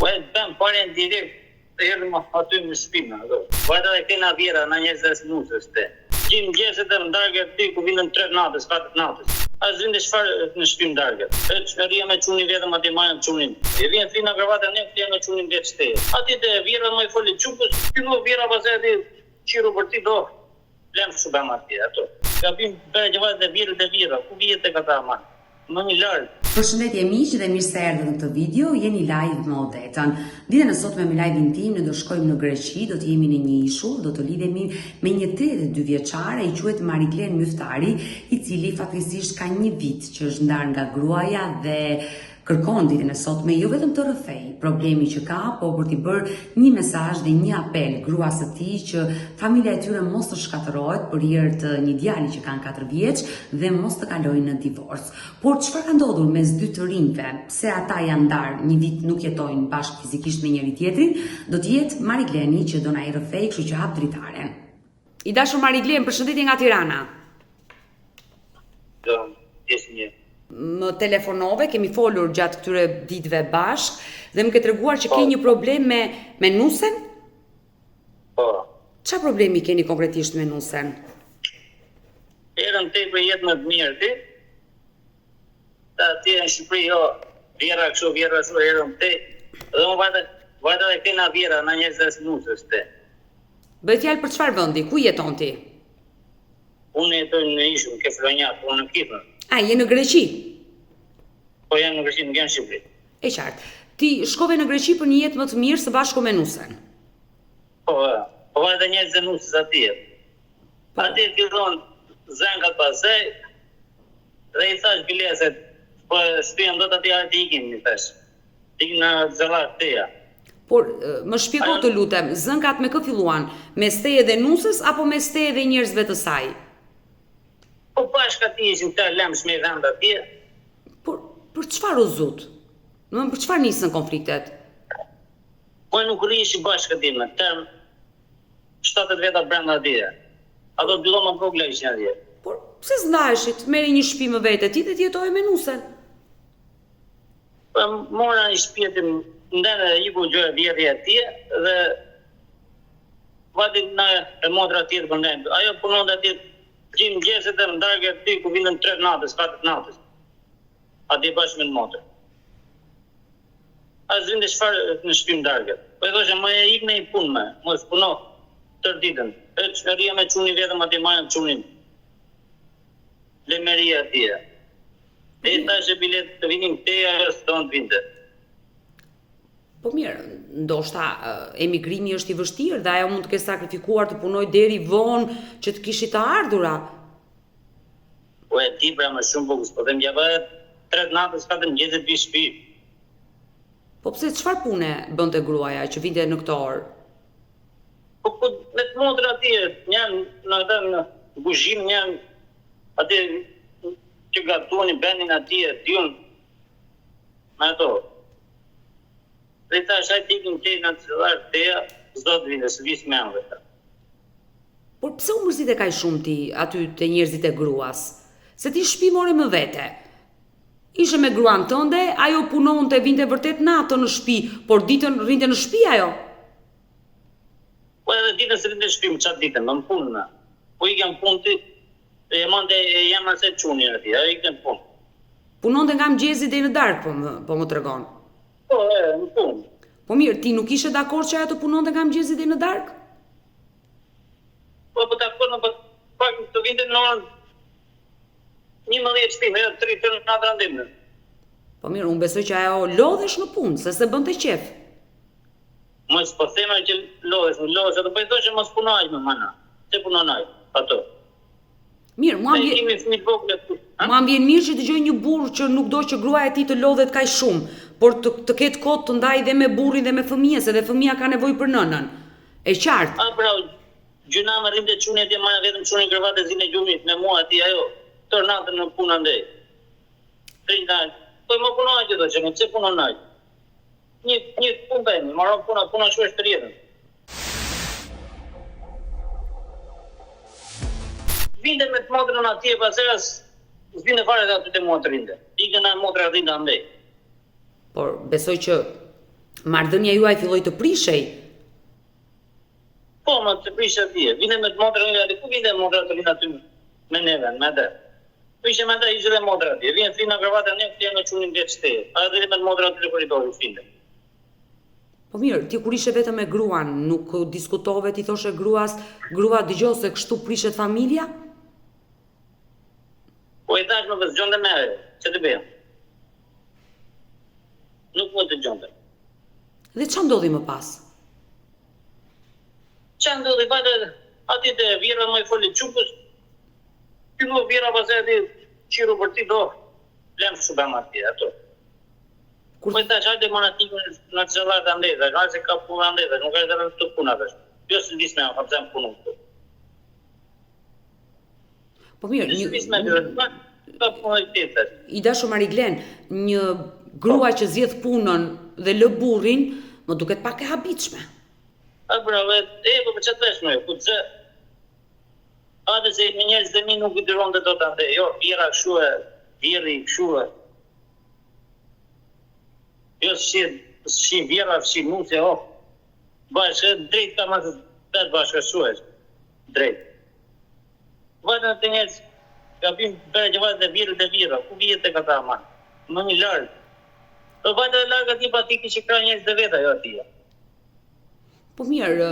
Ben paren direkt të erdhëm aty në shpinë. Vajta dhe kena vjera në 20 minutës te. Gjim gjeset dhe më dargë ty ku vindën 3 natës, 4 natës. As vinde çfarë në shtëpi dargë. Rria me çunin vetëm aty marrën çunin. E vjen fina gravata ne këtë me çunin vetë shtej. Aty te vjera më i foli çupës, këtu vjera pasaj aty çiro për ti do. Lem shubam aty ato. Gabim bëj gjëra të vjera, ku vjet tek ata më. Më një larg. Përshëndetje miq dhe mirë se erdhët në këtë video, jeni live me Odetën. Ditën e sotme me live-in tim ne do shkojmë në Greqi, do të jemi në një ishull, do të lidhemi me një 82 vjeçare, i quhet Mariglen Myftari, i cili fatkeqësisht ka një vit që është ndarë nga gruaja dhe kërkon ditën e sotme jo vetëm të rrëfej problemi që ka, por për t'i bërë një mesazh dhe një apel gruas së tij që familja e tyre mos të shkatërrohet për hir të një djali që kanë 4 vjeç dhe mos të kalojnë në divorc. Por çfarë ka ndodhur mes dy të rinjve? Pse ata janë ndarë, një vit nuk jetojnë bashkë fizikisht me njëri tjetrin? Do të jetë Marigleni që do na i rrëfej, kështu që hap dritaren. I dashur Mariglen, përshëndetje nga Tirana. Më telefonove, kemi folur gjatë këtyre ditëve bashk dhe më ke treguar që ke një problem me nusen? Po. Çfarë problemi keni konkretisht me nusen? Erën te për jetë më të mirë ti. Ta ti në Shqipëri jo, vjera kështu, erën te. Dhe më vajta dhe kena vjera në 20 minutës te. Bëj fjalë për çfarë vendi? Ku jeton ti? Unë jetoj në Ishull, ke Flonjat, unë në Kipër. A, je në Greqi? Po jam në Greqi, nuk jam në Shqipëri. E qartë. Ti shkove në Greqi për një jetë më të mirë së bashku me nusen. Po vajta 20 minutës atje. Atje fillon zëngat pasaj dhe i thash bileset, po shpijam do të ati arti ikim, i thash. Ikim në zëllat teja. Por, më shpjego të lutem, zëngat me kë filluan? Me steje dhe nusës apo me steje dhe njerëzve të saj? Po bashkë ati ishim të lemsh me vend atje. Por, për çfarë u zut? Për çfarë nisën konfliktet? Po nuk rrishi bashkë ati me term 70 veta brenda atje. Ato dy dhoma vogla ishin atje. Por, pse s'ndaheshit? Merri një shtëpi më vete, ti dhe t'jetoj me nusen? Po mora një shtëpi aty ndene dhe iku gjëra vjetri atje dhe vati na e motra tjetër për ndajmë. Ajo punon dhe atje gjim gjeset dhe më dargë aty ku vindën 3 natës, 4 natës. Atje bashkë me në motrë. As vinde çfarë në shtëpi më dargë. Po e thoshe, më e ik në i punë me, mos puno tërë ditën. E rria me çunin vetëm atje marrën çunin. Lemeria atje. E thashe bilet të vinim teja e së tonë të vinde. Po mirë, ndoshta emigrimi është i vështirë dhe ajo mund të ketë sakrifikuar të punoj deri vonë që të kishit të ardhura. Po e ti pra më shumë bukus, po dhe më java 3 natës 4 mëngjesit vi shtëpi. Po pse çfarë pune bënte gruaja që vinte në këtë orë? Po me të motra atje, në kuzhinë, janë atje që gatuani bendin atje, dyun me ato. Dhe ta shaj tikin te në të zëllar teja, s'do të vinde, së visë me anë dhe ta. Por pse u mërzite kaq shumë ti aty te njerëzit e gruas? Se ti shtëpi more më vete. Ishe me gruan tënde, ajo punonte, vinte vërtet natën në shtëpi, por ditën rrinte në shtëpi ajo. Po edhe ditën së rrinte në shtëpi, më qatë ditën, më punë në. Po i kem punë ti, e jam ase qunin ati, ajo i kem punë. Punonte nga mëngjesi deri në darkë, po më tregon. Po, në punë. Po mirë, ti nuk ishe dakord që ajo të punonte nga mëngjesi deri në darkë? Po dakord, po pak të vinte në orën 11 shtime, 3 në natë randimë. Po mirë, unë besoj që ajo lodhesh në punë, se bënte qef. Mos po thema që lodhesh, atë po i thoshe mos punoj me mana. Se punonaj, ato. Mirë, mua më vjen mirë që dëgjoj një burr që nuk do që gruaja e tij të lodhet kaq shumë, por të ketë kohë të ndajë dhe me burrin dhe me fëmijën, se dhe fëmia ka nevojë për nënën. E qartë. A pra, gjuna më rrinte çunin atje, marrë vetëm çunin kravatë zinë gjumit me mua atje ajo. Tër natën në punë andej. Po më punoj që do që më pse punonaj. Një punë bëni, marrë puna shpesh të rjetën. Vinde me të motrën atje, pasaj s'vinde fare dhe aty të motrë rinde. Ikën e motrë rinde andej. Por besoj që Marrëdhënia juaj filloi të prishej. Po, më të prishe atje. Vine me të motra, ku vine motra të vinë aty me neve, me dhe. Prishe me dhe ishte dhe motra atje. Vine fina kravata një, të jenë qunin vjetë shteje. A dhe me të motra aty në koridori, fine. Po mirë, ti kur ishe vetëm me gruan, nuk diskutove, ti thoshe gruas, grua dëgjoj se kështu prishet familja? Po i thash më vëzgjonde me ajo, që të bëjmë. Nuk më të gjonde. Dhe ç'a ndodhi më pas? Që ndodhi, vajte ati të vjera më i foli qupës, ty më vjera pas e ati qiru për ti do, lem shubem ati, ato. Po i thash, hajde më në tikën në qëllar të ndezë, hajde se ka punë ndezë, nuk e dhe në të puna vesh. Jo së disme, ka pëzem punu këtu. Po mirë, ka punë i tjetër. I dashur Mariglen, një grua që zgjedh punën dhe lë burrin, më duket pak e habitshme. A bravo, po për që të vesh më, ku të zë, hajde se me njerëz dhe mi nuk i dyron dhe do të ndej, jo, vjera këshue, vjeri këshue. Jo, shi vjera, shi nuse, bashkë, drejt ka masë të bashkë shuesh, drejt. Vajtë në të njerëz, ka bim bërë që vajtë dhe vjera, ku vjetë e këta ma, më një largë. Vajtë dhe largë ati pa ti kishë kra njerëz dhe veta, jo ati. Po mirë,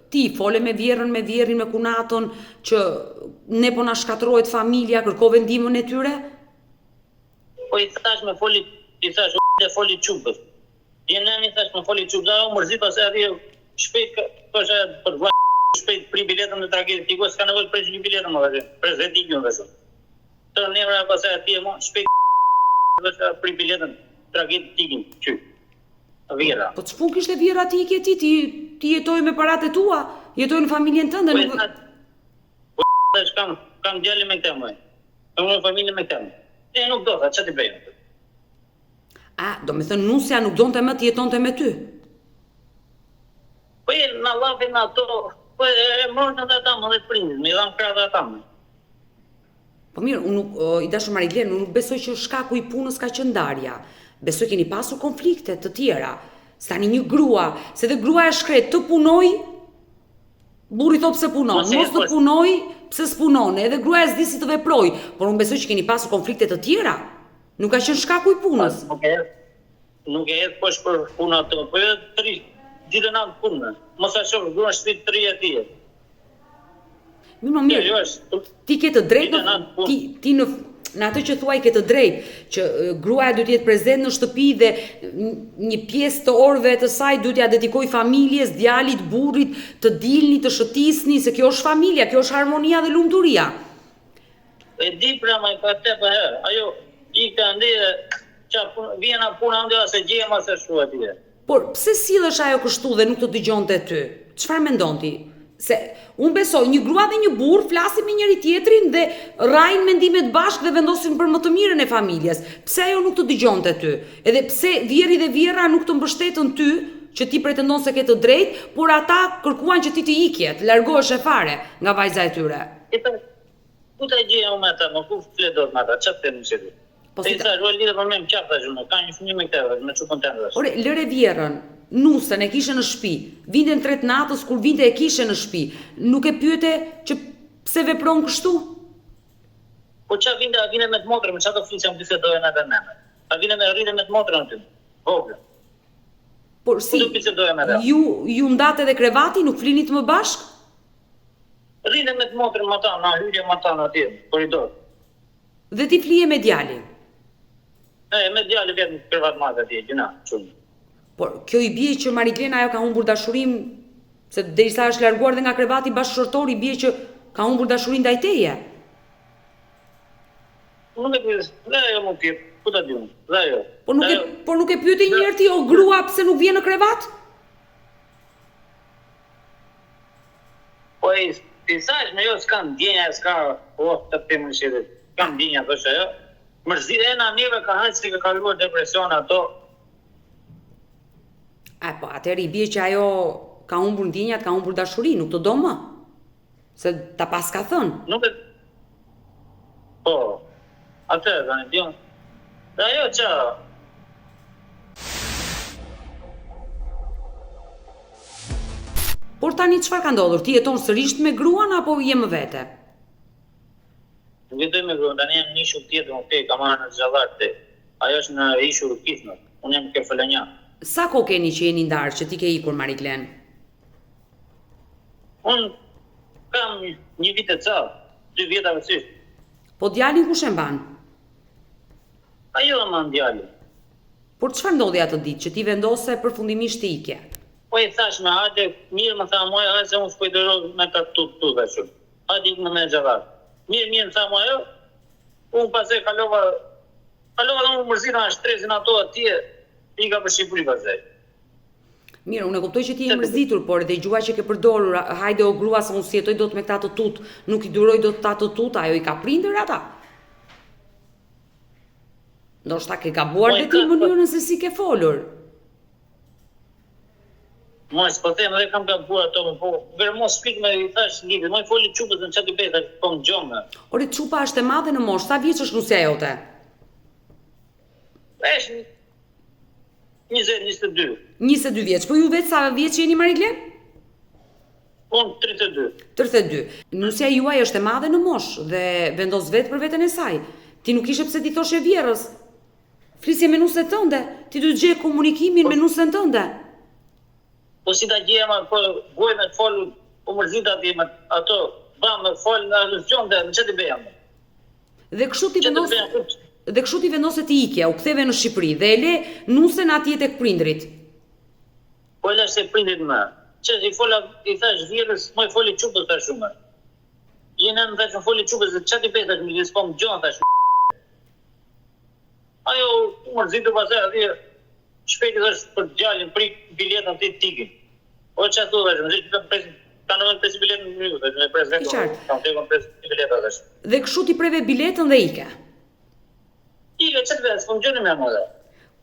ti fole me vjerën, me vjerin, me kunaton, që ne po na shkatërrohet familja, kërkove ndihmën e tyre? Po i thash me foli, i thash dhe foli qupës. Je nëni thash me foli qupës, a u mërzit pas e ati shpejt, kështë për vla shpejt pri biletën dhe tragedit, tiko s'ka nevoj presh një biletën më vëshë, presh dhe t'i gjën vëshë. Të nëmra pas e ati e mo, shpejt vëshë pri biletën, tragedit t'i gjën, që. Vjera. Po ç'pun kishte vjera ti i ke ti jetoj me paratë tua, jetoj në familjen tënde, nuk... Po thash kam djalin me këtë më. Kam një familje me këtë. E nuk do, që t'i bëjmë? A, do me thënë nusja nuk donte më të jetonte me ty? Po e në lafin ato, po e mërën dhe ata më dhe të prindit, me i dhamë kra dhe ata më. Po mirë, i dashur Mariglen, unë nuk besoj që shkaku i punës ka qenë ndarja. Besoj keni pasur konflikte të tjera. Stani një grua, se dhe grua e shkret të punoj, burri thot pse punon, mos të punoj, pse s'punon, edhe grua e s'di si të veproj, por unë besoj që keni pasur konflikte të tjera. Nuk ka qenë shkaku i punës. Nuk e jetë poshtë për puna të, po e tri, gjithë natë punë. Mos a shofë, grua shtit 3 e tje. Mirë, ti ke të drejtë, ti në atë që thuaj ke të drejtë, që gruaja duhet jetë prezent në shtëpi dhe një pjesë të orëve të saj duhet ja dedikoj familjes, djalit, burrit, të dilni, të shëtisni, se kjo është familja, kjo është harmonia dhe lumturia. E di pra ma i pa te për herë, ajo i ka ndije, që vjena puna ndija se gjema se shtu atje. Por, pse sillesh ajo kështu dhe nuk të dëgjonte ty? Çfarë mendon ti? Se unë besoj, një grua dhe një burr flasin me njëri tjetrin dhe rrajnë mendimet bashkë dhe vendosin për më të mirën e familjes. Pse ajo nuk të dëgjonte ty? Edhe pse vjeri dhe vjera nuk të mbështetën ty, që ti pretendon se ke të drejtë, por ata kërkuan që ti të ikje, të largohesh e fare nga vajza e tyre. Ku ta gjeja unë ata, më ku fletot me ata, çfarë them si ti? E sa rrol lidhe për me më qafta që më, ka një fëmijë me këtë, me çupën tënde. Ore, lëre vjerën, nusën e kishe në shtëpi, vinden 3 natës kur vinte e kishe në shtëpi, nuk e pyete që pse vepron kështu? Po qa vinde me të motrën, me qa të flisja më bisedojën atë nëme. A vinde me rride me të motrën ty, vogë. Por si, ju ndate dhe krevati, nuk flinit më bashk? Rride me të motrën më ta, na hyrje më ta në atje, koridor. Dhe ti flije me djalin? Me djalin vjetë në krevat madhe atje, gjuna, qunë. Por kjo i bie që Mariglen ajo ka humbur dashurim, se derisa është larguar dhe nga krevati bashkëshortor, i bie që ka humbur dashurinë ndaj teje. Nuk e pyet, dhe ajo më pyet, ku ta di unë, dhe ajo. Por nuk e pyeti një herë ti, o grua, pse nuk vjen në krevat? Po ti thash me jo s'ka ndjenja, s'ka, të temën shirit, s'ka ndjenja, thoshe ajo. Mërzit e na neve ka hajtë si ka kaluar depresion ato. Po, atëherë i bie që ajo ka humbur ndjenjat, ka humbur dashuri, nuk të do më. Se ta pas ka thënë. Nuk e... Po, atëherë, të një dion. Dhe ajo që... Por tani çfarë ka ndodhur? Ti jeton sërish me gruan apo je më vete? Nuk jetoj me gruan, tani jam në ishur tjetër, okay, kam marrë në Zhallar te. Ajo është në ishur Kifnë. Unë jam ke Folonja. Sa kohë keni që jeni ndarë, që ti ke ikur Mariklen? Unë kam një vit e ca, 2 vjeta vësysh. Po djalin kush e mban? Ajo e mban djalin. Por çfarë ndodhi atë ditë që ti vendose përfundimisht të ikje? Po i thash me hajde, mirë më tha mua, hajde se unë s'po i dëroj me ka tu dhe shumë. Hajde ikë me Zhallar. Mirë më tha mua ajo, unë pastaj kalova dhe unë mërzina në shtresin ato atje, i ka për Shqipëri pastaj. Mirë, unë e kuptoj që ti je mërzitur, por edhe gjua që ke përdorur, hajde o grua se unë si jetoj dot me këta të tut, nuk i duroj dot ta të tut, ajo i ka prindër ata? Ndoshta ke gabuar dhe ti mënyrën se si ke folur. Moj, s'po them edhe kam gabuar ato, po mos spik me i thash lidhje, moj foli çupës në çati beta, po më gjomë. Ore çupa është e madhe në moshë, sa vjeç është nusja jote? Është 20-22. 22 vjeç, po ju vetë sa vjeç jeni Mariklen? Unë 32. 32. Nusja juaj është e madhe në moshë dhe vendos vetë për veten e saj. Ti nuk ishe pse ti thoshe vjerrës. Flisje me nusën tënde, ti duhet gjej komunikimin me nusën tënde. Po si ta gjejmë, po gojë me të fol, po mërzita ti me ato, me fol në aluzion dhe në çati bëjam. Dhe kështu ti vendose ti ikje, u ktheve në Shqipëri dhe e le nusën atje tek prindrit. Po e se prindrit më. Që i thash vjerës, moj foli çupës tash shumë. Jena më thash foli çupës dhe çati beta më s'po më gjon tash. Ajo mërzitur pasaj atje, shpejti thash për djalin, prik biletën ti tikin. O që atu dhe shumë, ka në 5 biletë në minutë, me pres vetë, kam tekon 5 biletë dhe shumë. Dhe kështu ti preve biletën dhe ike? Ike, që të vetë, s'po më gjënë me më dhe.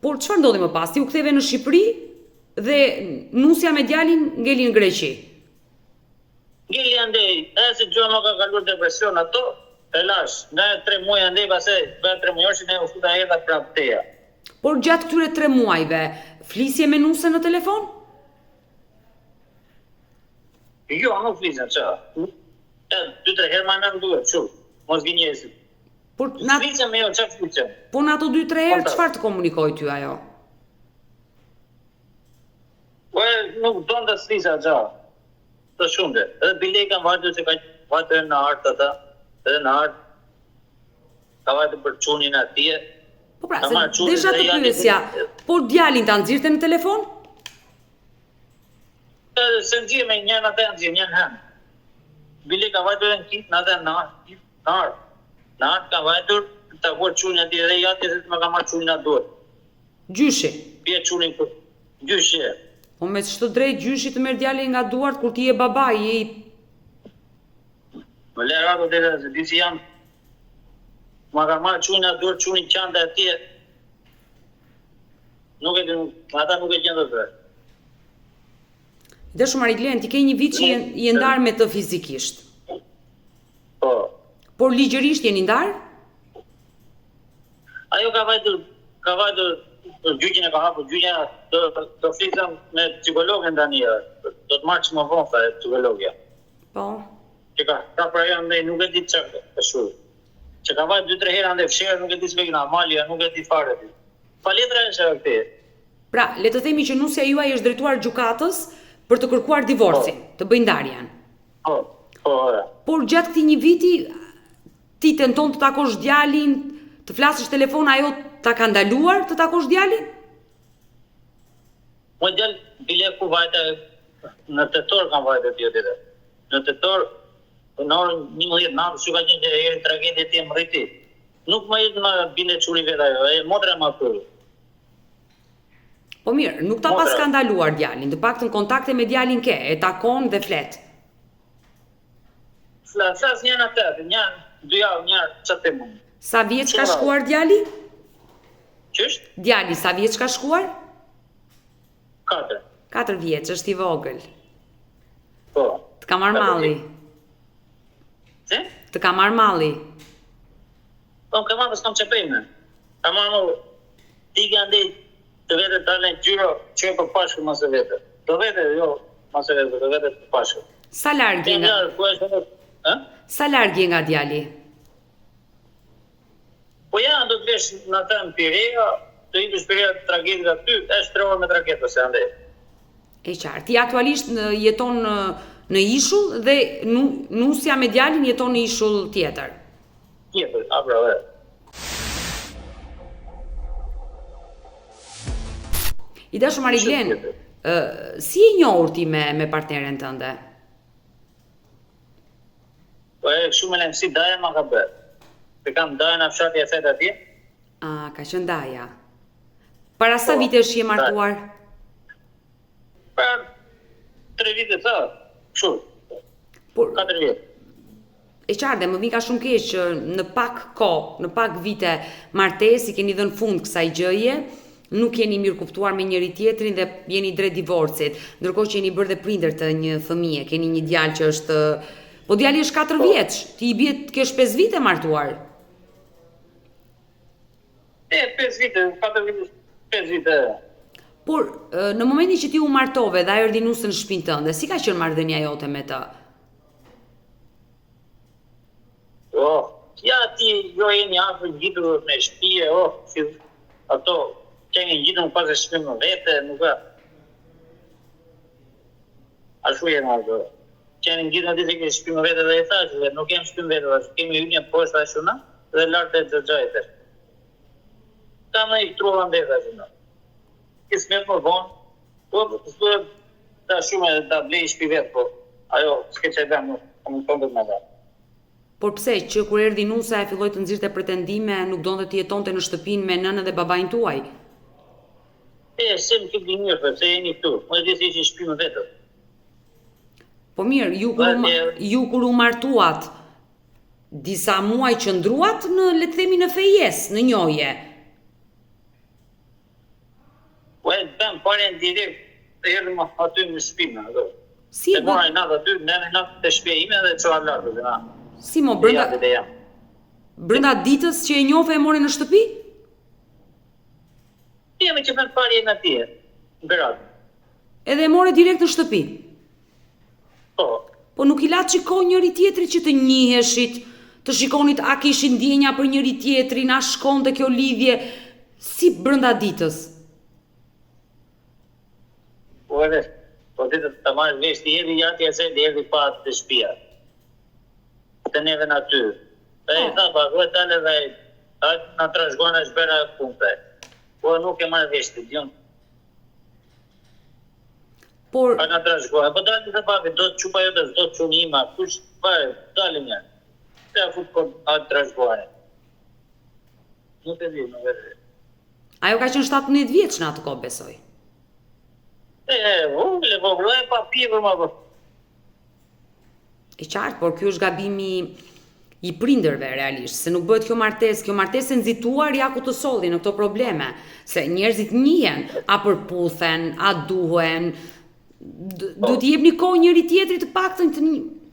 Por çfarë ndodhi më pas? Ti u ktheve në Shqipëri dhe nusja me djalin ngeli në Greqi? Ngeli andej, e si gjë më ka kaluar depresion ato, e lash, nga 3 muaj andej, pasaj, bëhe 3 muajshë, ne u futa edhe prap teja. Por gjatë këtyre 3 muajve, flisje me nusën në telefon? Jo, nuk flisën, që. 2-3 herë ma në duhet, shumë, mos gjenjesit. Flisën me jo, që flisën? Po në ato 2-3 herë, çfarë të komunikoj ty ajo? Po e nuk donë të flisë atë, të shumë dhe. Edhe bilej kam vajtë se ka vajtë në artë ata, edhe në artë, ka vajtë për qunin atje. Po pra, se desha të pyesja, por djalin ta nxirrte në telefon? Se nxirë me njën atë nxirë, njën hemë. Bile ka vajtur e në kitë, në atë në artë. Në artë ka vajtur, të akuar qunin atje dhe jati se të më ka marrë qunin atë dorë. Gjyshi? Pje qunin për gjyshi e. Po me çdo drejt gjyshi të merr djalin nga duart kur ti je baba, je i... Më lërë ato dhe se di si jam. Ma ka marrë qunin atë dorë, qunin qante atje. Nuk e di, ata nuk e gjendë të dhe. Dhe shumë Mariklen, ti ke një vit që je ndarë me të fizikisht. Po. Por ligjërisht jeni ndarë? Ajo ka vajtur gjyqin e ka hapur, gjyqin të flisëm me psikologën tani, do të marrë që më vonë, tha e psikologja. Po. Që ka pra janë ndaj, nuk e di që e shurë. Që ka vajtë 2-3 herë ndaj fshirë, nuk e di s'vegna, malja, nuk e di fare ti. Pa letra e shë këti. Pra, le të themi që nusja juaj është drejtuar gjykatës për të kërkuar divorcin, të bëjnë ndarjen. Po. Por gjatë këtij një viti, ti tenton të takosh djalin, të flasësh telefon, ajo ta ka ndaluar të takosh djalin? Mo djal, bile ku vajte, në tetor kam vajte tjetë. Në tetor, në orën 11 natë, që ka qenë që e tragedje ti e më rriti. Nuk më jetë më bile quri vetë ajo, e motre më përru. Po mirë, nuk ta pas ka ndaluar djalin, të paktën kontakte me djalin ke, e takon dhe flet. Flas njën atë, njën, 2 javë, njën, që të mund. Sa vjeç ka shkuar djali? Qështë? Djali, sa vjeç ka shkuar? 4. 4 vjeç, është i vogël. Po. Të ka marrë malli. Se? Të ka marrë malli. Po, ka marrë, s'kam qepejme. Ka marrë më, ti ka ndej, të vete të alen gjyro, që e për pashkë më se vete. Të vete, jo, masë vetë të pashë. Sa larg je nga Sa larg je nga djali? Po ja, do të vesh në atë në Pirea, të i të shpirea tragedit aty, është 3 orë me tragetë ose ande. E qartë, ti aktualisht jeton në ishull dhe nusja me djalin jeton në ishull tjetër. Tjetër, pra dhe. I dashur Marilyn, si e njohur ti me partneren tënde? Po e shumë e si Daja ma ka bërë. Të kam Daja në fshati e fet atje. Ka qenë Daja. Para sa vitesh je martuar? Para 3 vite të, shumë. 4 vite. E qartë, më vjen ka shumë keq që në pak kohë, në pak vite martesi keni dhënë fund kësaj gjëje, nuk jeni mirë kuptuar me njëri tjetrin dhe jeni drejt divorcit, ndërkohë që jeni bërë dhe prindër të një fëmije, keni një djalë që është, po djali është 4 vjeç, ti i bie të kesh 5 vite martuar. 5 vite, 4 vite, 5 vite. Por në momentin që ti u martove dhe ajo erdhi nusën në shtëpinë tënde, si ka qenë marrëdhënia jote me të? Ja ti jo jeni afër ngjitur me shtëpie, ato keni ngjitur pas e shtëpinë më vete, nuk ka. Ashtu jemi ato. Keni ngjitur ditë që shtëpinë më vete dhe e thash, nuk kemi shtëpinë vete, kemi hyrje poshtë ashtu na dhe lart e xhaxhajtë. Ta më i trova ndesa ashtu. Kismet më vonë, po ta shumë ta blej shtëpi vet, po ajo s'ke çaj dam, më tonë më dha. Por pse që kur erdhi nusa e filloi të nxirrte pretendime, nuk donte të jetonte në shtëpinë me nënën dhe babain tuaj? Se më këtë mirë, përse jeni këtu, më dhe si ishin shpimë vetët. Po mirë, ju kur u martuat, disa muaj qëndruat në, le të themi, në fejes, në njohje? Po e të bëmë pare në direkt, të erdhëm aty në shpimë, ato. Si e moraj natë aty, nëme natë të shpje ime dhe që lartë, dhe na. Si mo, brenda ditës që e njove e more në shtëpi? Jemi që me të pari e në tje, në beratë. Edhe e more direkt në shtëpi? Po. Po nuk i latë qikoj njëri tjetri që të njiheshit, të shikonit a kishin ndjenja për njëri tjetrin, a shkon të kjo lidhje, si brenda ditës? Po edhe, po ditët të marrë vesh të jeri jati e se dhe jeri pa të shpia. Të neve në ty. Dhe i tha, pa, kërë tale dhe në trashgona është bera kumpe. Po nuk e marrë vesh të dion. Por... Pa në trashgona. Po dalë të papi, do të qupa jotës, do të qunë ima. Kush, pare, dalë një. Të a fut për atë trashgona. Nuk e di, nuk e di. Ajo ka qenë 17 vjeç në atë kohë, besoj. Le voglo e pa pjevër ma po. E qartë, por kjo është gabimi i prindërve realisht, se nuk bëhet kjo martesë nxituar ja ku të solli në këto probleme, se njerëzit njihen, a përputhen, a duhen, duhet i jepni kohë njëri tjetrit të paktën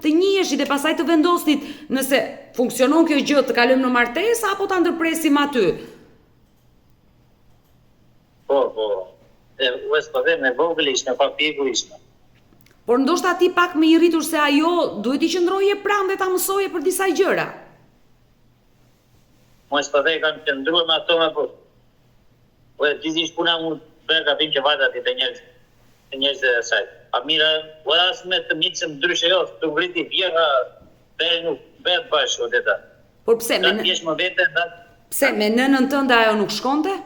të njiheshit dhe pastaj të vendosnit nëse funksionon kjo gjë të kalojmë në martesë apo ta ndërpresim aty. Po. Me vogël ishme, pa pjegur ishme. Por ndoshta ti pak më i rritur se ajo duhet i qëndroje pranë dhe ta mësoje për disa gjëra. Mos po dhe kanë qëndruar me ato me po. Po e dizish puna mund bërë ka pinë që vajta ti të njerëz e saj. A mira, po as me të mitëm ndryshe jo, të vriti vjera, dhe nuk bëhet bashkë o deta. Por pse me nënën tënde ajo nuk shkonte?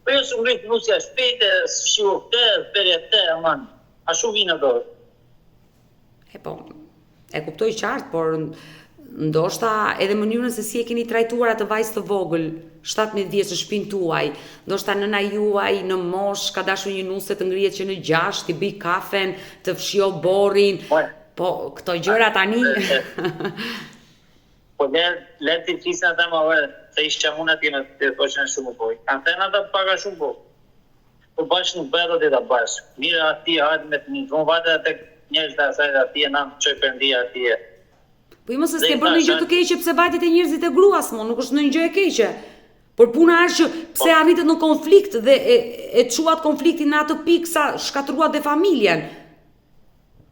Po jo së ngritë nusja shpejte, shiu këte, përje te, aman, a shumë vinë do. E kuptoj qartë, por ndoshta edhe mënyrën se si e keni trajtuar atë vajzë të vogël, 17 vjeç në shtëpinë tuaj, ndoshta nëna juaj në mosh ka dashur një nuse të ngrihet që në 6 t'i bëj kafen, të fshio borrin. Po këto gjëra tani. Po le të flisën ata më vërë, se ishë që mund ati në të poshën shumë poj. Kanë thënë ata paka shumë po. Po bashkë nuk bëhet ati da bashkë. Mirë ati hajtë me të një të vajtë atë njerëz të asajtë ati e namë qoj përndia ati e. Po i mos e s'ke bërë një gjë të keqe pse vajtit e njerëzit e gruas mo, nuk është në një gjë e keqe. Por puna është që pse arritet në konflikt dhe e çuat konfliktin në atë pikë sa shkatruat dhe familjen.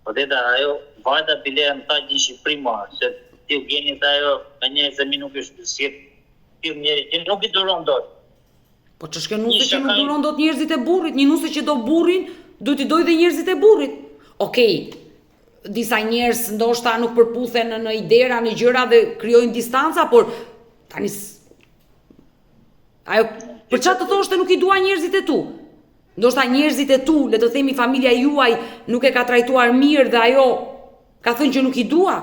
Po dhe ajo vajta bile më tha gjë Shqipëri ma, se ti gjeni të ajo me një zemi nuk është si ti njeri që nuk I duron dot. Po ç'është nuse që nuk duron dot njerëzit e burrit, një nuse që do burrin, do t'i doj dhe njerëzit e burrit. Okej, disa njerëz ndoshta nuk përputhen në idera, në gjëra dhe krijojnë distanca, por tani ajo për çfarë të thoshte nuk I dua njerëzit e tu? Ndoshta njerëzit e tu, le të themi familja juaj, nuk e ka trajtuar mirë dhe ajo ka thënë që nuk I dua.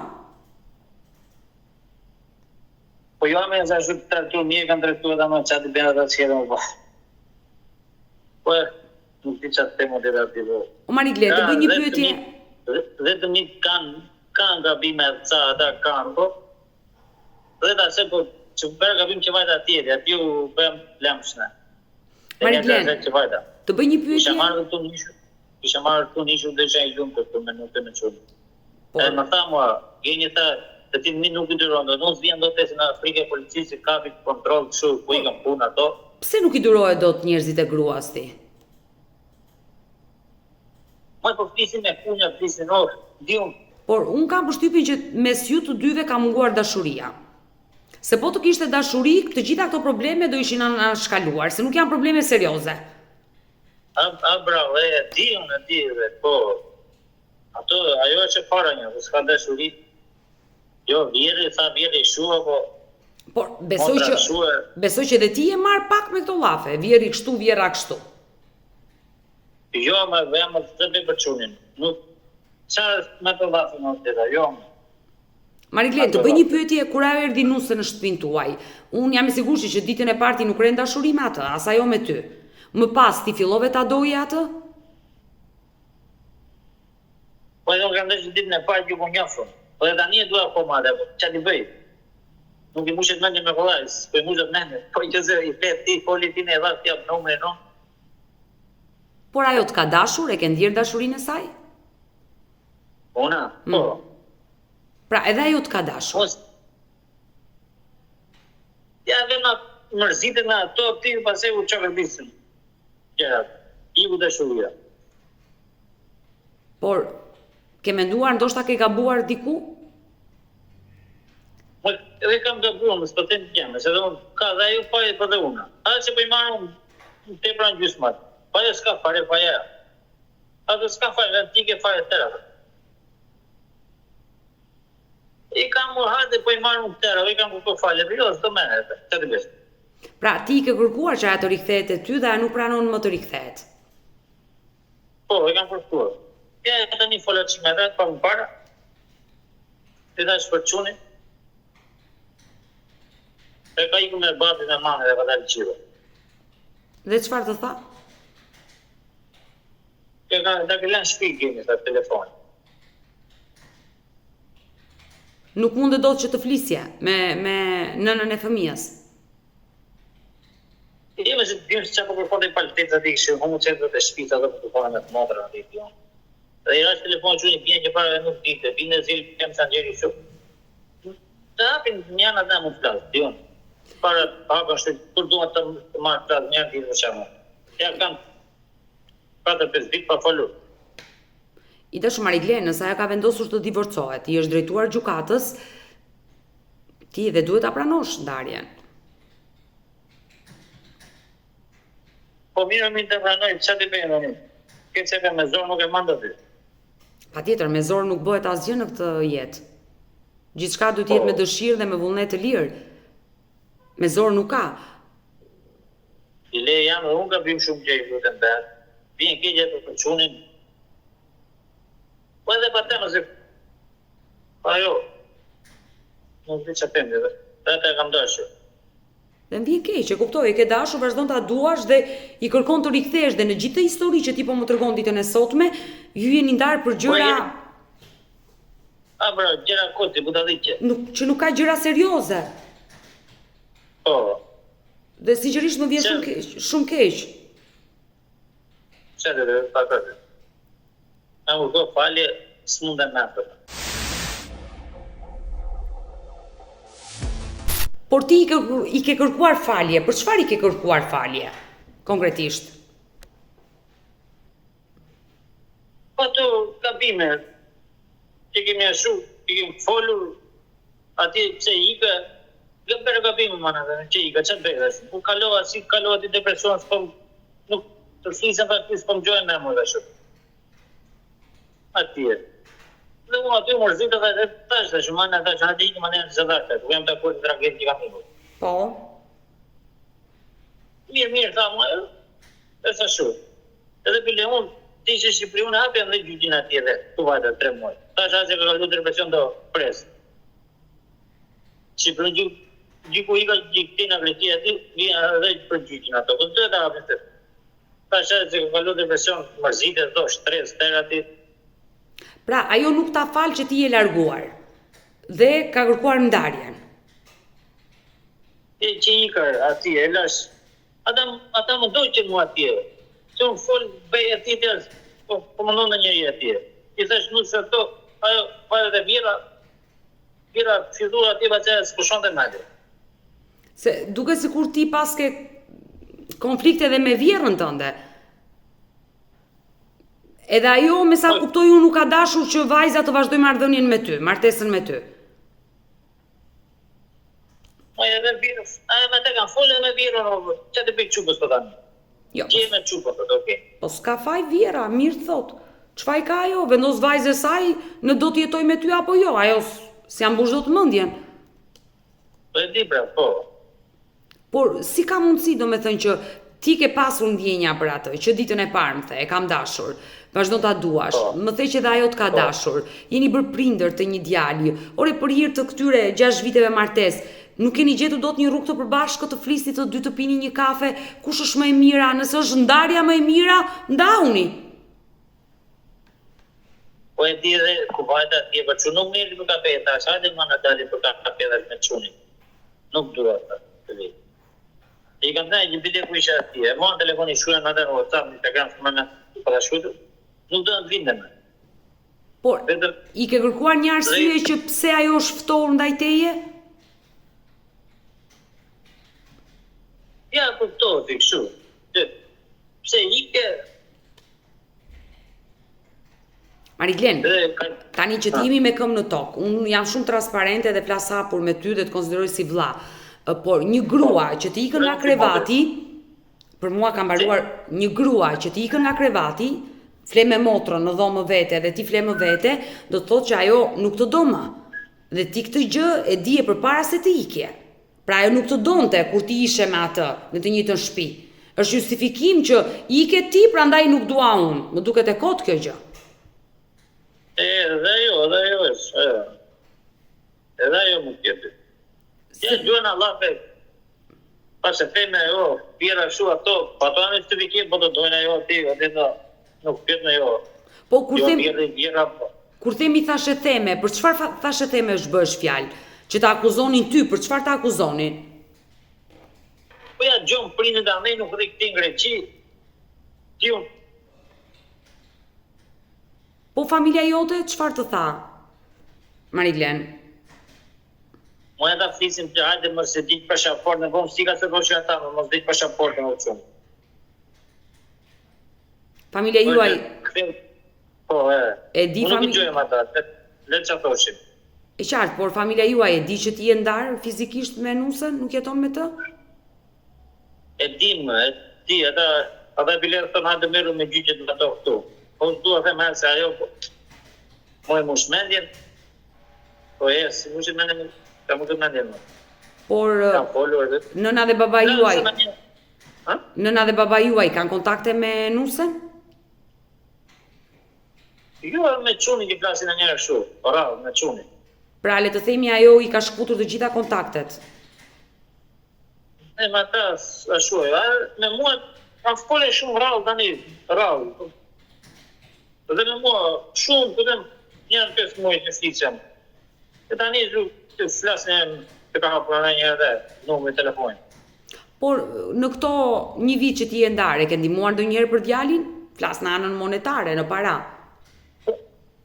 Po jo me zashtu të trajtuar mirë, kanë trajtuar edhe më çati bën ata çelë më pas. Po nuk di çfarë them edhe aty. O Marigle, të bëj një pyetje. Vetëm kanë gabime ca ata kanë, po. Dhe ta se po që bërë gabim që vajta tjetër, aty u bëm lëmshna. Mariglen, të bëj një pyetje. Isha marrë këtu nishu dhe isha I lumë për të minutën në qëllë. E më tha mua, gjeni ta, të ti mi nuk I duron, do nësë vjen do të esë në Afrike policisë, kapi kontrol të shu, ku I kam punë ato. Pse nuk I durohet do të njerëzit e gruas ti? Ma po flisin me punja, flisin orë, di unë. Por unë kam përshtypjen që mes ju të dyve ka munguar dashuria. Se po të kishte dashuri, të gjitha këto probleme do ishin anashkaluar, se nuk janë probleme serioze. Bravo, di unë, po. Ajo është e para një, po s'ka dashuri. Jo, vjeri shua, po. Por besoj që edhe ti e marr pak me këto llafe, vjeri kështu, vjera kështu. Jo, më vemë të bëj për çunin. Nuk çfarë me të llafe më tjetër, jo. Mariglen, të bëj një pyetje kur ajo erdhi nuse në shtëpinë tuaj. Unë jam I sigurt që ditën e parë ti nuk ren dashuri me atë, as ajo me ty. Më pas ti fillove ta doje atë? Po edhe kam dashur ditën e parë që po njofun. Po edhe tani e dua akoma atë, ç'a ti bëj? Nuk I mushet mendje me kollaj, po I mushet mendje. Po që se I flet ti politin e dha ti numrin no. Por ajo të ka dashur, e ke ndjer dashurinë e saj? Ona, po. Pra edhe ajo të ka dashur. Ja dhe na mërzitet na ato ti pastaj u çavërbisën. Ja, I u dashuria. Por ke menduar ndoshta ke gabuar diku? Po edhe kam gabuar, s'po them gjë, se do ka dhe ajo pa edhe unë. A se po I marrëm te pranë gjysmat. Pa e s'ka fare pa ja. A do s'ka fare, ti ke fare tëra. I kam hajde po I marrëm tëra, I kam kuptuar fale, jo s'do merret, çfarë bëj? Pra ti ke kërkuar që ajo të rikthehet te ty dhe ajo nuk pranon më të rikthehet. Po, I kam kërkuar. Ja tani fola çime vet pa më para. Ti dash për çunin. E ka ikur me babin e mamën dhe ka dalë qiro. Dhe çfarë të tha? Da ke lënë shtëpi gjeni sa telefon. Nuk mundet dot që të flisje me nënën e fëmijës. Jo, më se bën çka po kërkonte palteca ti kishë homo çetët e shtëpisë ato po kërkonin me motra aty ti. Dhe I rash telefon çuni vjen që para nuk ditë, vinë zil kem sa njëri kështu. Ta hapin njëna dhe më flas, ti. Para hapa është kur duhet të marr flas një ditë më shumë. Ja kam 4-5 ditë pa folur. I dashur Mariglen, nëse ajo ka vendosur të divorcohet, I është drejtuar gjykatës, ti dhe duhet ta pranosh ndarjen. Po mirë më të pranoj, çfarë të bëjmë tani? Këtë çka me zor nuk e mand aty. Patjetër, me zor nuk bëhet asgjë në këtë jetë. Gjithçka duhet të jetë me dëshirë dhe me vullnet të lirë. Me zor nuk ka. I le jam unë gabim shumë gjë lutem bër. Vjen keqja për çunin. Po edhe pa temë se ajo. Nuk di çfarë them edhe. Ata kam dashur. Dhe më vjen keq, e kuptoj, e ke dashur, vazhdon ta duash dhe I kërkon të rikthesh dhe në gjithë të histori që ti po më tregon ditën e sotme, ju jeni ndarë për gjëra bra, gjëra koti, budalliqe. Që nuk ka gjëra serioze. Po. Dhe sinqerisht më vjen shumë keq. Çfarë do të thotë? Am u falje, s'mundem me atë. Por ti i ke kërkuar falje, për çfarë i ke kërkuar falje, konkretisht? Po të gabime, që kemi ashu, që kemi folur, ati që ika, gëbërë gabime mana dhe që ika, që bëjë, ku kalova, si kalova ti depresion, nuk të flisën për të s'pëm gjojnë me më dhe shumë. Ati e. Dhe mu aty më rëzitë dhe tash dhe shumane, tash hati i këma në në zëdharte, ku jem të kërë të tragedit që kam imu. Po? Mirë, tha mu, e sa shumë. Edhe bile unë, ti që Shqipëri unë hapja dhe gjyqin ati edhe, tu vajta 3 muaj. Tash ashe ka kalu depresion do presë. Shqipëri gjyku i ka gjyktin avreti ati, vjen edhe për gjyqin ato. Këtë të da hapin të. Tash ashe ka kalu depresion, mërzite, do shtres, ter ati. Pra, ajo nuk ta falë që ti je larguar dhe ka kërkuar ndarjen. E që i ka ati, e lash. Ata më dojë që mu ati e. Që unë folë bëj ati të jasë, po më ndonë njëri ati e. I thash nuk se to, ajo pare dhe vira fidur ati ba që e së përshon të madhe. Se duke si kur ti pas ke konflikte dhe me vjerën tënde. Edhe ajo, me sa kuptoj unë, nuk ka dashur që vajza të vazhdoj marrëdhënien me ty, martesën me ty. Edhe virë, me te kanë folë edhe me virën, që të bëjë qupës të tani. Jo. Që me qupës të okej. Po s'ka faj vjera, mirë thot. Çfarë ka ajo? Vendos vajzë e saj në do të jetoj me ty apo jo? Ajo s'ja mbush dot mendjen. Po e di pra, po. Por si ka mundësi, do me thënë që ti ke pasur ndjenja për atë, që ditën e parë më the, e kam dashur, vazhdo ta duash, më the që dhe ajo të ka dashur, jeni bërë prindër të një djali, ore për hir të këtyre 6 viteve martesë, nuk keni gjetur dot një rrugë të përbashkët të flisni të dy të pini një kafe, kush është më e mira, nëse është ndarja më e mira, ndahuni. Po e di edhe ku vajta atje, për që nuk mirë për kafe, ta shajde më në dali për kafe dhe me qunin. Nuk dua ta, të vi. I kam thënë një bide ku isha atje, e morën telefoni shuën atë në WhatsApp, në Instagram, së më me para shkujtu, nuk do në të vinde me. Por, i ke kërkuar një arsye që pse ajo është ftohur ndaj teje? Ja, kuptohet të kështu. Pse ike... Marilyn, tani që ti jemi me këmbë në tokë, unë jam shumë transparente dhe flas hapur me ty dhe të konsideroj si vlla. Por një grua që të ikën nga krevati, për mua ka mbaruar një grua që të ikën nga krevati, fle me motrën në dhomë vete dhe ti fle me vete, do të thotë që ajo nuk të do më. Dhe ti këtë gjë e dije përpara se të ikje. Pra ajo nuk të donte kur ti ishe me atë në të njëjtën shtëpi. Është justifikim që ike ti, prandaj nuk dua unë. Më duket e kot kjo gjë. Edhe jo është. Edhe jo më tjetë. Ja, gjuen Allah pe. Pas e theme jo, pjera shu ato, pa to anë të vikim, po të dojnë ajo ati, nuk pjetë në jo. Po kur themi thashe theme, për çfarë thashe theme është bësh fjalë? Që ta akuzonin ty, për çfarë ta akuzonin? Po ja, gjonë prindet anej nuk dhe këti në Greqi. Ti unë. Po familja jote, çfarë të tha? Marilyn. Mo e da flisim të hajde më se ditë pasaportë, në vomë si ka se vëshë ata, më mos ditë pasaportë në uqëmë. Familja juaj... Po, e di unë nuk i gjojmë ata, le që thoshim. E qartë, por familja juaj e di që ti e ndarë fizikisht me nusën, nuk jeton me të? E di, ata bilerë të hajde meru me gjyqet në ato këtu. Po në duha them herë se ajo, mo e mush mendjen, po si mushit mendjen, ka mushit mendjen më. Por, nëna dhe baba juaj, nëna dhe baba juaj kanë kontakte me nusën? Jo, me qunin që flasin e njerë shu, rrallë, me qunin. Pra, le të themi ajo i ka shkputur të gjitha kontaktet. E ma ta, ashtu e, me mua, kanë fole shumë rrallë, tani, rrallë. Dhe me mua, shumë, të dem, njërë 5 muaj të flisëm. E tani, të flasin të ka hapur në njërë dhe, numër i telefonin. Por, në këto një vit që ti e ndarë, e ke ndihmuar ndonjëherë për djalin? Flas në anën monetare, në para.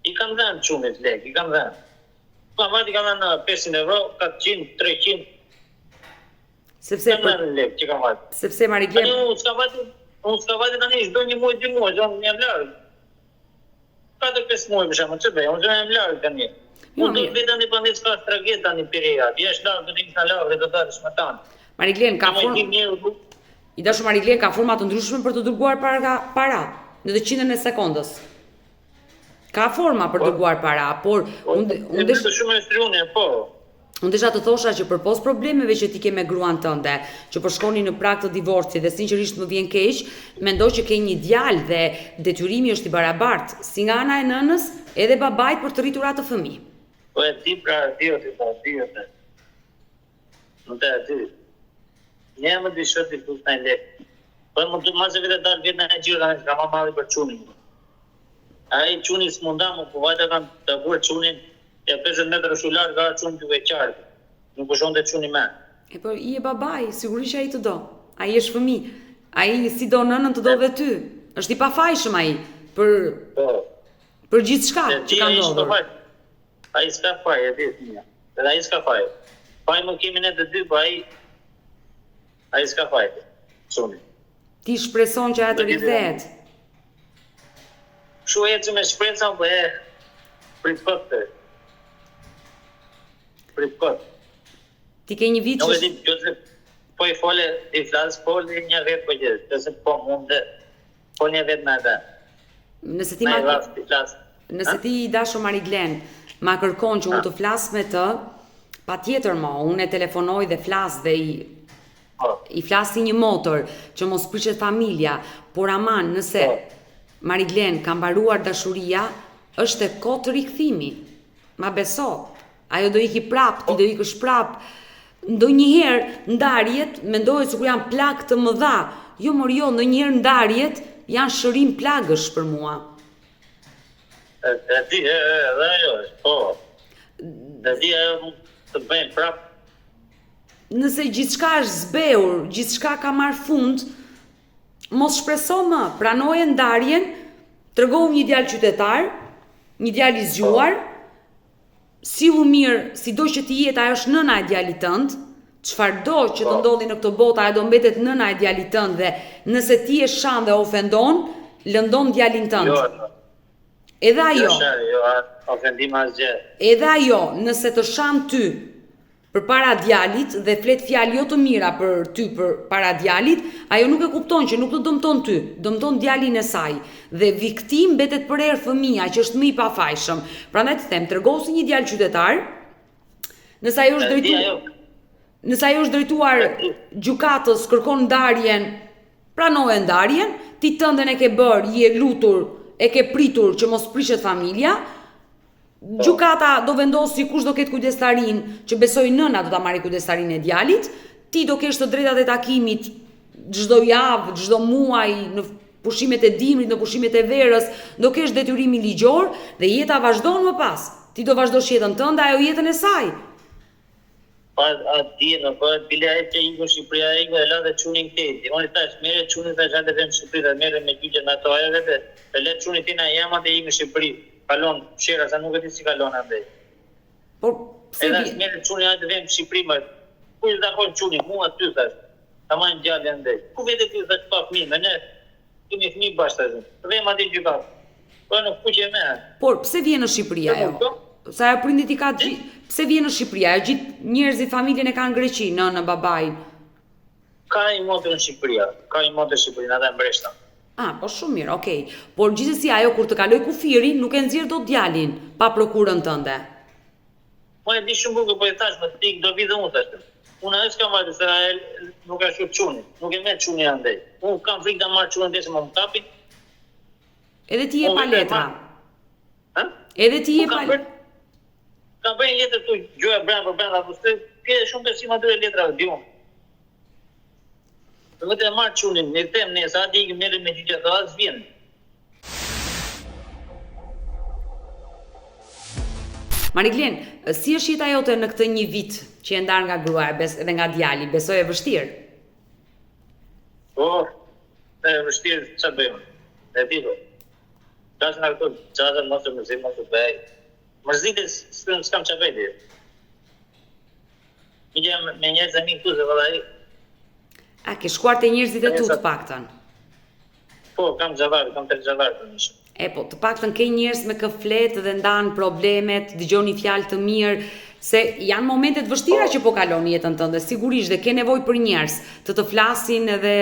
I kam dhenë qumit lek, i kam dhenë. Pa mati kam dhenë 500 euro, 400, 300. Sepse lek që kam vajtë. sepse Mariglen, Unë s'ka vajtë tani, çdo një muaj, 2 muaj, unë jam larg. 4-5 muaj për shembull, ç'bëj, unë jam larg tani. Unë do të vetëm në pandis ka tragedi tani Pirea. Ti je larg, do të ikna larg dhe do dalësh me tan. Mariglen ka I dashur Mariglen ka forma të ndryshme për të dërguar para në të qindën e sekondës. Ka forma për të dërguar para, por unë desha shumë instruone, po. Unë desha të thosha që përpos problemeve që ti ke me gruan tënde, që po shkoni në prag të divorcit dhe sinqerisht më vjen keq, mendoj që ke një djalë dhe detyrimi është i barabartë, si nga ana e nënës edhe babait për të rritur atë fëmijë. Po e di pra, di. Nuk e di. Ne më dishot i plus në lek. Po më të masë vete dalë vjetë në e gjirë, ka ma madhi për qunin. Ai qunin s'munda më, po vajta kanë të burë qunin, ja 50 metrë shular, ka qunin të veqarë. Nuk është onë të qunin me. E po, i e babaj, sigurisht ai të do. Ai është fëmijë. Ai si do nënën të do dhe ty. Është i pafajshëm ai për gjithçka që ka ndodhur. Ai s'ka faj, e di fëmia. Edhe ai s'ka faj. Faj më kemi ne të dy, po ai s'ka faj. Suni. Ti shpreson që atë rikthehet. Kështu ecë me shpresën, po prit kot. Ti ke një vit që... Nuk e di, po i fole, i flasë, po një vetë po gjithë, nëse po mundë, po një vetë me dhe. Nëse ti i dashur Mariglen, ma kërkon që unë të flasë me të, pa tjetër mo, unë e telefonoj dhe flasë dhe i flasë si një motor, që mos prishet familja, por aman, nëse Mariglen ka mbaruar dashuria, është e kotë rikthimi. Ma beso, ajo do iki prap, ti do ikësh prap. Ndonjëherë ndarjet, mendohet sikur janë plagë të mëdha. Jo, ndonjëherë ndarjet janë shërim plagësh për mua. E di, edhe ajo, po. E di, ajo të bëjnë prap. Nëse gjithçka është zbeur, gjithçka ka marrë fund, mos shpreso më, pranoje ndarjen, tregohu një djalë qytetar, një djalë i zgjuar, sillu mirë, sido që ti jetë, ajo është nëna e djalit tënd, çfarëdo që të ndodhi në këtë botë, ajo do mbetet nëna e djalit tënd dhe nëse ti e shan dhe ofendon, lëndon djalin tënd. Edhe ajo. Ofendim asgjë. Edhe ajo, nëse të shan ty përpara djalit dhe flet fjalë jo të mira për ty përpara djalit, ajo nuk e kupton që nuk të dëmton ty, dëmton djalin e saj. Dhe viktim mbetet për herë fëmia që është më i pafajshëm. Prandaj të them, tregohu si një djalë qytetar, nëse ajo është drejtuar gjykatës, kërkon ndarjen, pranoje ndarjen, ti tënden e ke bërë, je lutur, e ke pritur që mos prishet familja. Gjykata do vendosi kush do ketë kujdestarin, që besoj nëna do ta marrë kujdestarin e djalit, ti do kesh të drejtat e takimit çdo javë, çdo muaj, në pushimet e dimrit, në pushimet e verës, do kesh detyrimin ligjor dhe jeta vazhdon më pas. Ti do vazhdosh jetën tënde, ajo jetën e saj. A di, në po, bile e që ikë në Shqipëria, ikë dhe la dhe qunin këti. Unë i tash, mere qunin dhe gjatë dhe në Shqipëri dhe mere me gjyqet në ato ajo dhe le qunin tina jema dhe ikë në Shqipëri. Kalon, shera, sa nuk e ti si kalon andej. Por, pse edhe mere qunin ajtë dhe në Shqipëri, më ku i dakon qunin, mua ty, thash, ta majnë gjallë andej. Ku vete ty, thash, pa fmi, me ne, tu një fmi bashkë, thash, dhe ma di gjykat. Po nuk fuqe me. Por, pse vjen në Shqipëri ajo? Sa ajo prindit i ka pse vjen në Shqipëri? Ajo gjithë njerëzit familjen e kanë në Greqi, nënën, babain. Ka i motë në Shqipëria, ata e mbreshta. Po shumë mirë, okej. Por gjithsesi ajo kur të kaloj kufirin, nuk e nxjerr dot djalin pa prokurën tënde. Po e di shumë bukur, po e thash, më tik do vi dhe unë thashtë. Unë ajo s'kam vajtë, se nuk e shqip quni, nuk e me quni andej. Unë kam frikë da marrë quni ndesë më më kapin. Edhe ti je pa letra. Edhe ti je pa letra. Ka bëjnë letër të gjoja brenda për brenda, po s'te pjede shumë besim atyre letrave, di unë. Të vëtë e marrë qunin, në tem nësa, ati i këmëre me gjyqe të asë vjenë. Mariglen, si është jeta jote në këtë një vit që e ndarë nga gruaja dhe nga djali, besoj e vështirë? Po, e vështirë, që bëjmë? E tito. Qasë nga këtu, qasë mosë mërzim, mosë bëj. Mërzite s'kam që bëjti. Me njerëz e mi këtu, se vëllaj, A ke shkuar te njerëzit e tu të paktën? Po, kam 3 xhallar të nishëm. E po, të paktën ke njerëz me kë flet dhe ndan problemet, dëgjoni fjalë të mirë, se janë momente të vështira që po kalon jetën tënde, sigurisht dhe ke nevojë për njerëz të flasin edhe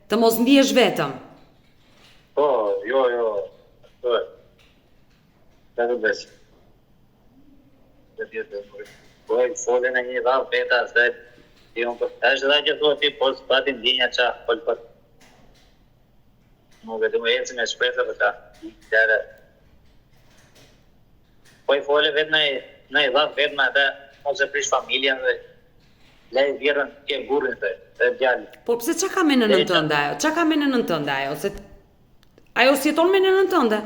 të mos ndihesh vetëm. Po, jo. Po. Të besh. Po, folën e një dha veta se është dhe që thua ti, po s'pati ndinja qa, për. Nuk e të më ecë me shpresa për ta. Po i folë vetë në i dha vetë me ata, mos e prish familjen dhe lej vjerën ke burrin dhe djali. Po pse qa ka me në nënë tënde ajo? Qa ka me në nënë tënde ajo? Se ajo si jeton me në nënë tënde?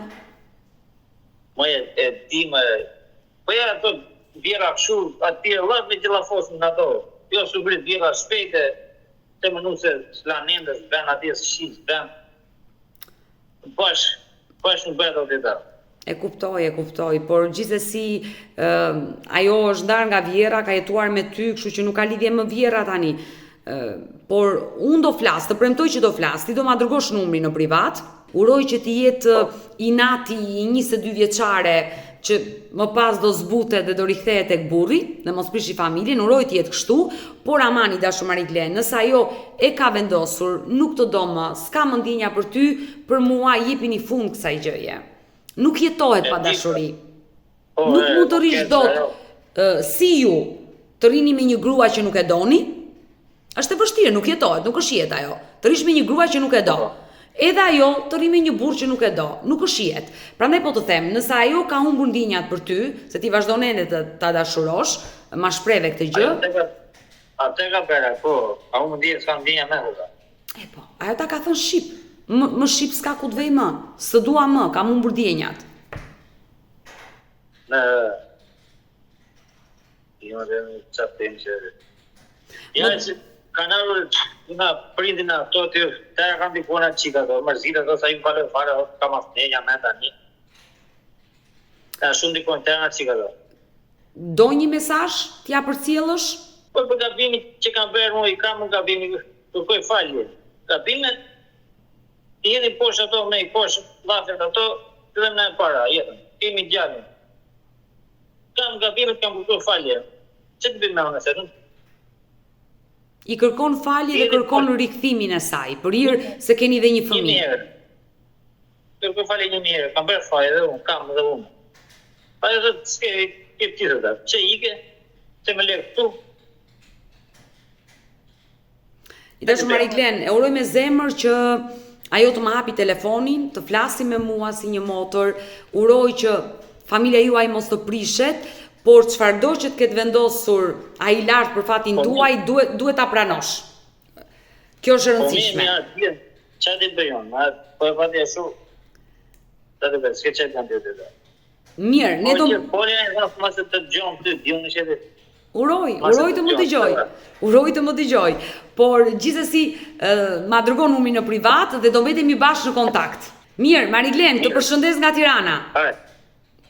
Mo e di me... Po ja ato vjera këshu, ati e lëf me gjilla fosën në ato. Jo subrit vjera shpejte, te më nuk se s'lanendës, ben ati e s'shis, ben. Pash nuk beto të ta. E kuptoj, por gjithsesi ajo është ndarë nga vjera, ka jetuar me ty, kështu që nuk ka lidhje më vjera tani. Por unë do flas, të premtoj që do flas, ti do ma dërgosh numrin në privat, uroj që ti jetë i nati i 22 vjeçare që më pas do zbutet dhe do rikthehet tek burri dhe mos prishi familjen, uroj të jetë kështu, por amani dashur Mariglen, nëse ajo e ka vendosur, nuk të do më, s'ka më ndjenja për ty, për mua jepini fund kësaj gjëje. Nuk jetohet pa dashuri. Nuk mund të rish dot si ju të rini me një grua që nuk e doni. Është e vështirë, nuk jetohet, nuk është jetë ajo. Të rish me një grua që nuk e do. Edhe ajo të ri me një burr që nuk e do, nuk është jetë. Prandaj po të them, nëse ajo ka humbur ndjenjat për ty, se ti vazhdon ende ta dashurosh, ma shpreve këtë gjë. Atë ka bëra, po, ka humbur ndjenjat, s'ka ndjenja më hoca. E po, ajo ta ka thënë shqip. Më shqip s'ka ku të vej më, së dua më, kam humbur ndjenjat. Jo dhe në qatë temë që... Ja, që kanë arru nga prindin ato të të e kanë dikona qika të mërzita të sa ju pale fare ka mas njenja me tani. Ka shumë dikona të nga qika të. Do një mesazh t'ja përcjellësh? Po për gabimi që kanë bërë mu i kam gabimi kërkoj falje. Gabime i jeni poshë ato, me i poshë lafet ato, të dhe në e para, jetën, kemi gjallin. Kam gabimet, kam kërkoj falje. Që të bëjmë me unë e setën? I kërkon falje dhe kërkon rikthimin e saj, për hir se keni dhe një fëmijë. Kërkoj falje një herë, kam bërë falje dhe unë, kam dhe unë. Pa e dhe s'ke ke tjithë dhe, që ike, që me lekë këtu. I dashur Mariglen, e uroj me zemër që ajo të më hapi telefonin, të flasi me mua si një motor, uroj që familja juaj mos të prishet, por çfarëdo që të ketë vendosur ai lart për fatin tuaj, duhet ta pranosh. Kjo është e rëndësishme. Po mirë, çfarë të bëjon? Po e pati ashtu. Çfarë të bëj? S'ke çfarë kanë të. Mirë, ne do po ne mos të dëgjojmë ty, diunë që Uroj të më dëgjoj. Uroj të më dëgjoj. Por gjithsesi ma dërgon numrin në privat dhe do mbetemi bashkë në kontakt. Mirë, Mariglen, të përshëndes nga Tirana.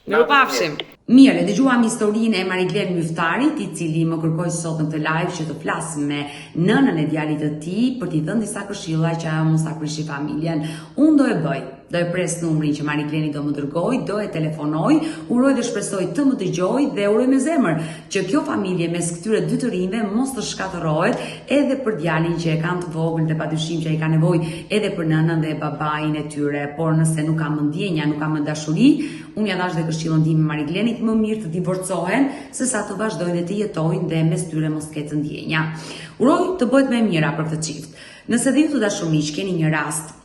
Mirupafshim. Mirë, e dëgjuam historinë e Mariglen Myftarit, i cili më kërkoi sot në këtë live që të flasim me nënën e djalit të tij për t'i dhënë disa këshilla që ajo mos ta prishi familjen. Unë do e bëj. Do e pres numrin që Marigleni do më dërgoj, do e telefonoj, uroj dhe shpresoj të më dëgjoj dhe uroj me zemër që kjo familje mes këtyre dy të rinjve mos të shkatërohet edhe për djalin që e kanë të vogël dhe padyshim që ai ka nevojë edhe për nënën dhe babain e tyre, por nëse nuk ka më ndjenja, nuk ka më dashuri, unë ja dash dhe këshillon tim Mariglenit më mirë të divorcohen sesa të vazhdojnë dhe të jetojnë dhe mes tyre mos ketë ndjenja. Uroj të bëhet më mira për këtë çift. Nëse dhe ju të dashur miq keni një rast,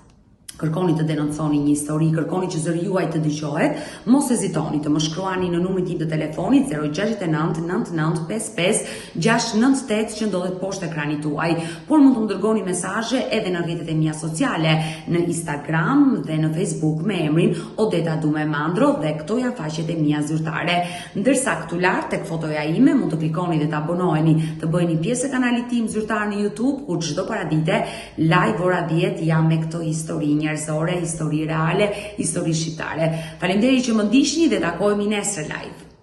kërkoni të denonconi një histori, kërkoni që zëri juaj të dëgjohet, mos hezitoni të më shkruani në numrin tim të telefonit 069 99 55 698 që ndodhet poshtë ekranit tuaj, por mund të më dërgoni mesazhe edhe në rrjetet e mia sociale, në Instagram dhe në Facebook me emrin Odeta Dume Mandro dhe këto janë faqet e mia zyrtare. Ndërsa këtu lart tek fotoja ime mund të klikoni dhe të abonoheni, të bëheni pjesë e kanalit tim zyrtar në YouTube, ku çdo paradite live ora 10 jam me këto histori njerëzore, histori reale, histori shqiptare. Faleminderit që më ndiqni dhe takohemi nesër live.